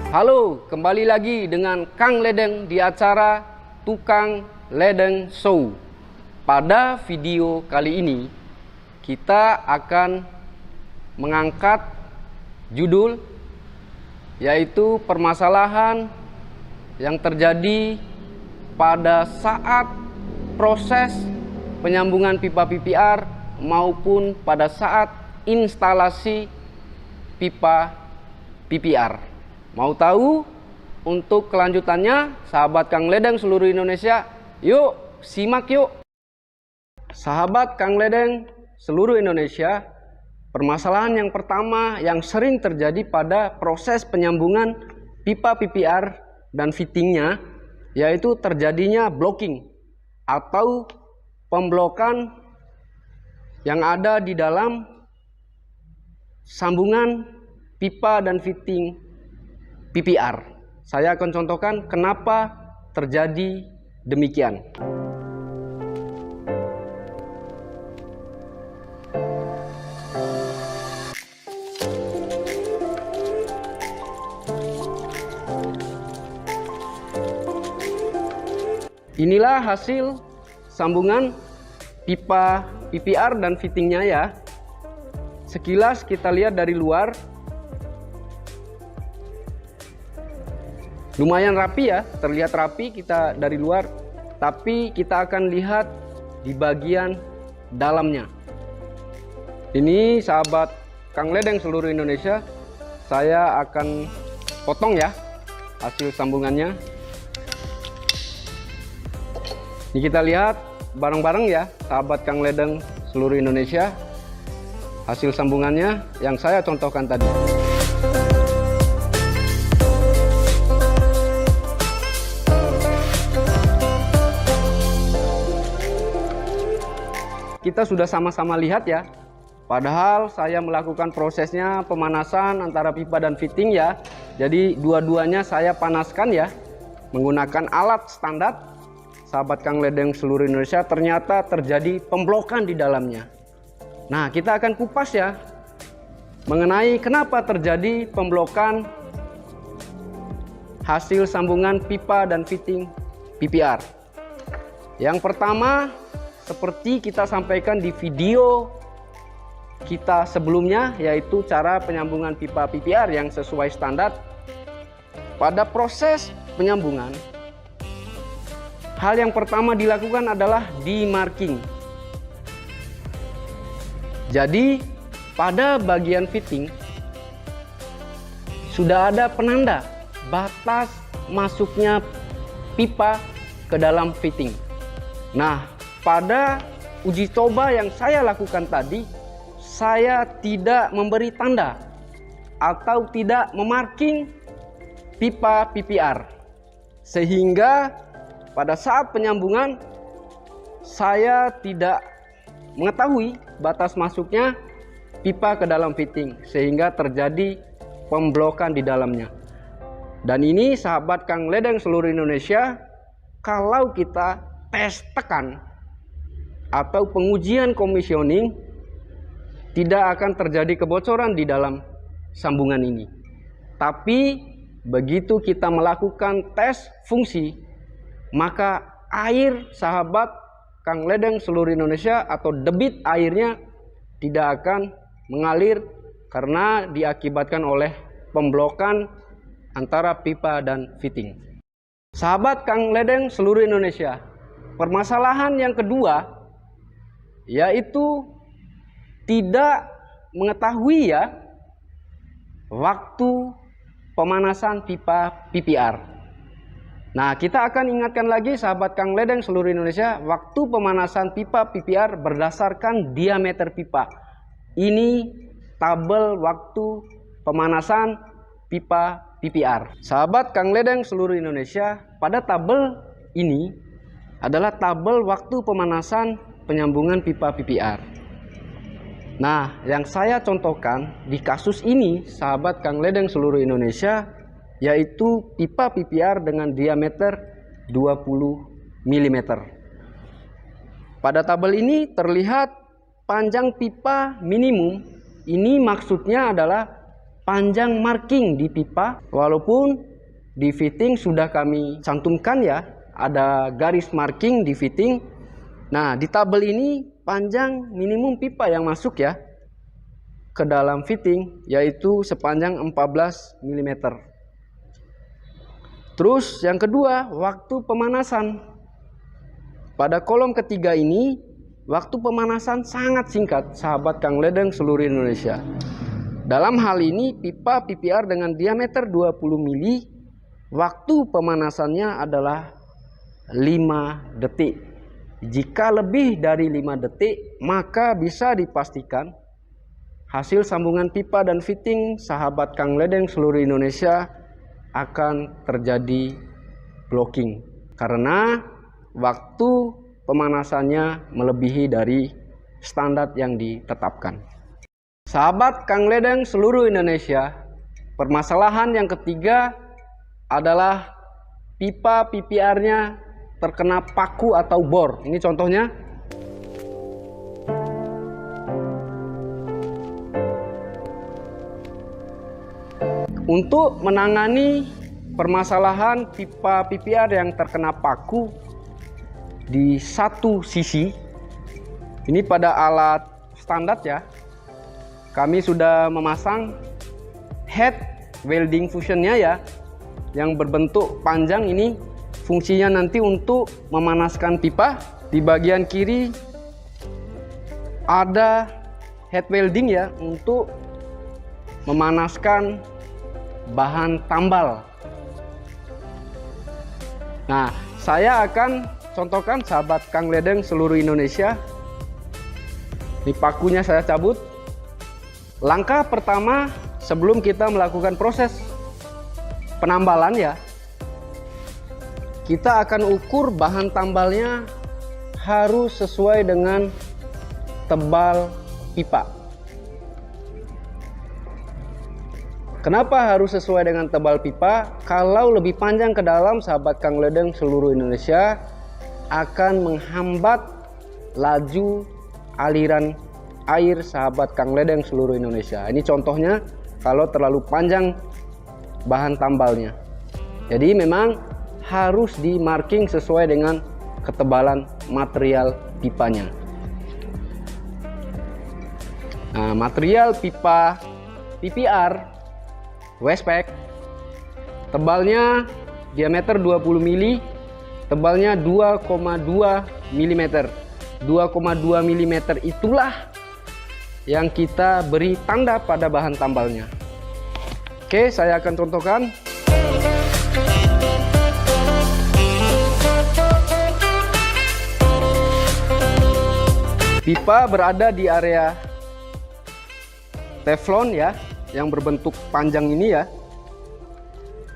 Halo, kembali lagi dengan Kang Ledeng di acara Tukang Ledeng Show. Pada video kali ini, kita akan mengangkat judul yaitu permasalahan yang terjadi pada saat proses penyambungan pipa PPR maupun pada saat instalasi pipa PPR. Mau tahu untuk kelanjutannya, sahabat Kang Ledeng seluruh Indonesia? Yuk, simak yuk. Sahabat Kang Ledeng seluruh Indonesia, permasalahan yang pertama yang sering terjadi pada proses penyambungan pipa PPR dan fittingnya, yaitu terjadinya blocking atau pemblokan yang ada di dalam sambungan pipa dan fitting PPR. Saya akan contohkan kenapa terjadi demikian. Inilah hasil sambungan pipa PPR dan fittingnya ya. Sekilas kita lihat dari luar, lumayan rapi ya, terlihat rapi kita dari luar, tapi kita akan lihat di bagian dalamnya. Ini sahabat Kang Ledeng seluruh Indonesia, saya akan potong ya hasil sambungannya. Ini kita lihat bareng-bareng ya sahabat Kang Ledeng seluruh Indonesia, hasil sambungannya yang saya contohkan tadi. Kita sudah sama-sama lihat ya, padahal saya melakukan prosesnya pemanasan antara pipa dan fitting ya. Jadi dua-duanya saya panaskan ya menggunakan alat standar. Sahabat Kang Ledeng seluruh Indonesia, ternyata terjadi pemblokan di dalamnya. Nah, kita akan kupas ya mengenai kenapa terjadi pemblokan hasil sambungan pipa dan fitting PPR. Yang pertama, seperti kita sampaikan di video kita sebelumnya, yaitu cara penyambungan pipa PPR yang sesuai standar. Pada proses penyambungan, hal yang pertama dilakukan adalah demarking. Jadi pada bagian fitting sudah ada penanda batas masuknya pipa ke dalam fitting. Nah, pada uji coba yang saya lakukan tadi, saya tidak memberi tanda atau tidak memarking pipa PPR, sehingga pada saat penyambungan saya tidak mengetahui batas masuknya pipa ke dalam fitting, sehingga terjadi pemblokan di dalamnya. Dan ini sahabat Kang Ledeng seluruh Indonesia, kalau kita tes tekan atau pengujian komisioning, tidak akan terjadi kebocoran di dalam sambungan ini. Tapi begitu kita melakukan tes fungsi, maka air sahabat Kang Ledeng seluruh Indonesia atau debit airnya tidak akan mengalir karena diakibatkan oleh pemblokan antara pipa dan fitting. Sahabat Kang Ledeng seluruh Indonesia, permasalahan yang kedua yaitu tidak mengetahui ya waktu pemanasan pipa PPR. Nah, kita akan ingatkan lagi sahabat Kang Ledeng seluruh Indonesia, waktu pemanasan pipa PPR berdasarkan diameter pipa. Ini tabel waktu pemanasan pipa PPR. Sahabat Kang Ledeng seluruh Indonesia, pada tabel ini adalah tabel waktu pemanasan penyambungan pipa PPR. Nah, yang saya contohkan di kasus ini sahabat Kang Ledeng seluruh Indonesia, yaitu pipa PPR dengan diameter 20 mm. Pada tabel ini terlihat panjang pipa minimum. Ini maksudnya adalah panjang marking di pipa, walaupun di fitting sudah kami cantumkan ya, ada garis marking di fitting. Nah, di tabel ini panjang minimum pipa yang masuk ya ke dalam fitting yaitu sepanjang 14 mm. Terus yang kedua, waktu pemanasan. Pada kolom ketiga ini, waktu pemanasan sangat singkat, sahabat Kang Ledeng seluruh Indonesia. Dalam hal ini, pipa PPR dengan diameter 20 mili, waktu pemanasannya adalah 5 detik. Jika lebih dari 5 detik, maka bisa dipastikan hasil sambungan pipa dan fitting sahabat Kang Ledeng seluruh Indonesia akan terjadi blocking. Karena waktu pemanasannya melebihi dari standar yang ditetapkan. Sahabat Kang Ledeng seluruh Indonesia, permasalahan yang ketiga adalah pipa PPR-nya terkena paku atau bor. Ini contohnya. Untuk menangani permasalahan pipa PPR yang terkena paku di satu sisi, ini pada alat standar ya, kami sudah memasang head welding fusionnya ya, yang berbentuk panjang. Ini fungsinya nanti untuk memanaskan pipa. Di bagian kiri ada head welding ya, untuk memanaskan bahan tambal. Nah, saya akan contohkan sahabat Kang Ledeng seluruh Indonesia. Ini pakunya saya cabut. Langkah pertama sebelum kita melakukan proses penambalan ya, kita akan ukur bahan tambalnya harus sesuai dengan tebal pipa. Kenapa harus sesuai dengan tebal pipa? Kalau lebih panjang ke dalam, sahabat Kang Ledeng seluruh Indonesia akan menghambat laju aliran air sahabat Kang Ledeng seluruh Indonesia. Ini contohnya kalau terlalu panjang bahan tambalnya. Jadi memang harus di marking sesuai dengan ketebalan material pipanya. Nah, material pipa PPR Westpac tebalnya diameter 20 mili, tebalnya 2,2 mm. 2,2 mm itulah yang kita beri tanda pada bahan tambalnya. Oke, saya akan contohkan. Pipa berada di area teflon ya, yang berbentuk panjang ini ya.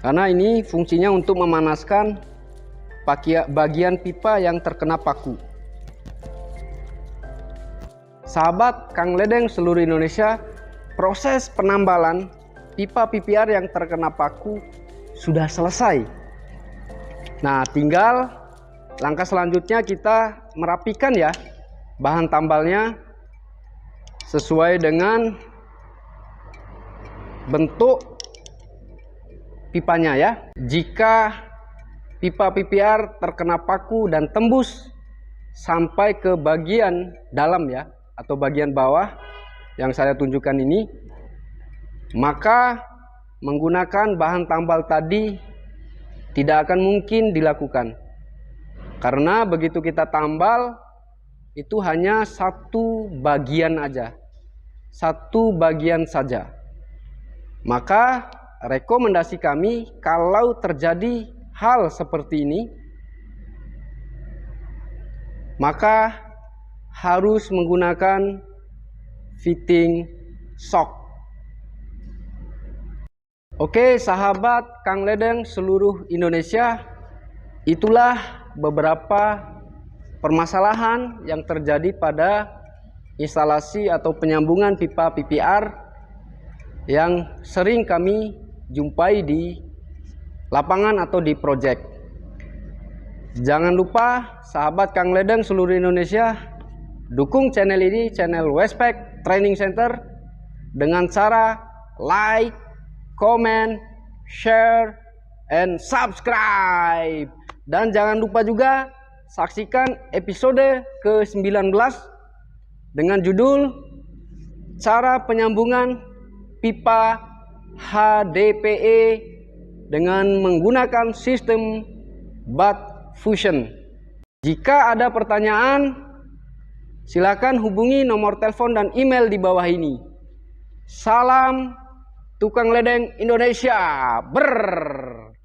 Karena ini fungsinya untuk memanaskan bagian pipa yang terkena paku. Sahabat Kang Ledeng seluruh Indonesia, proses penambalan pipa PPR yang terkena paku sudah selesai. Nah, tinggal langkah selanjutnya kita merapikan ya bahan tambalnya sesuai dengan bentuk pipanya ya. Jika pipa PPR terkena paku dan tembus sampai ke bagian dalam ya, atau bagian bawah yang saya tunjukkan ini, maka menggunakan bahan tambal tadi tidak akan mungkin dilakukan. Karena begitu kita tambal, itu hanya satu bagian aja, satu bagian saja. Maka rekomendasi kami, kalau terjadi hal seperti ini, maka harus menggunakan fitting shock. Oke, sahabat Kang Ledeng seluruh Indonesia, itulah beberapa permasalahan yang terjadi pada instalasi atau penyambungan pipa PPR yang sering kami jumpai di lapangan atau di proyek. Jangan lupa sahabat Kang Ledeng seluruh Indonesia, dukung channel ini, channel Westpac Training Center, dengan cara like, comment, share, and subscribe. Dan jangan lupa juga saksikan episode ke-19 dengan judul Cara Penyambungan Pipa HDPE dengan menggunakan sistem Butt Fusion. Jika ada pertanyaan, silakan hubungi nomor telepon dan email di bawah ini. Salam Tukang Ledeng Indonesia. Brrr.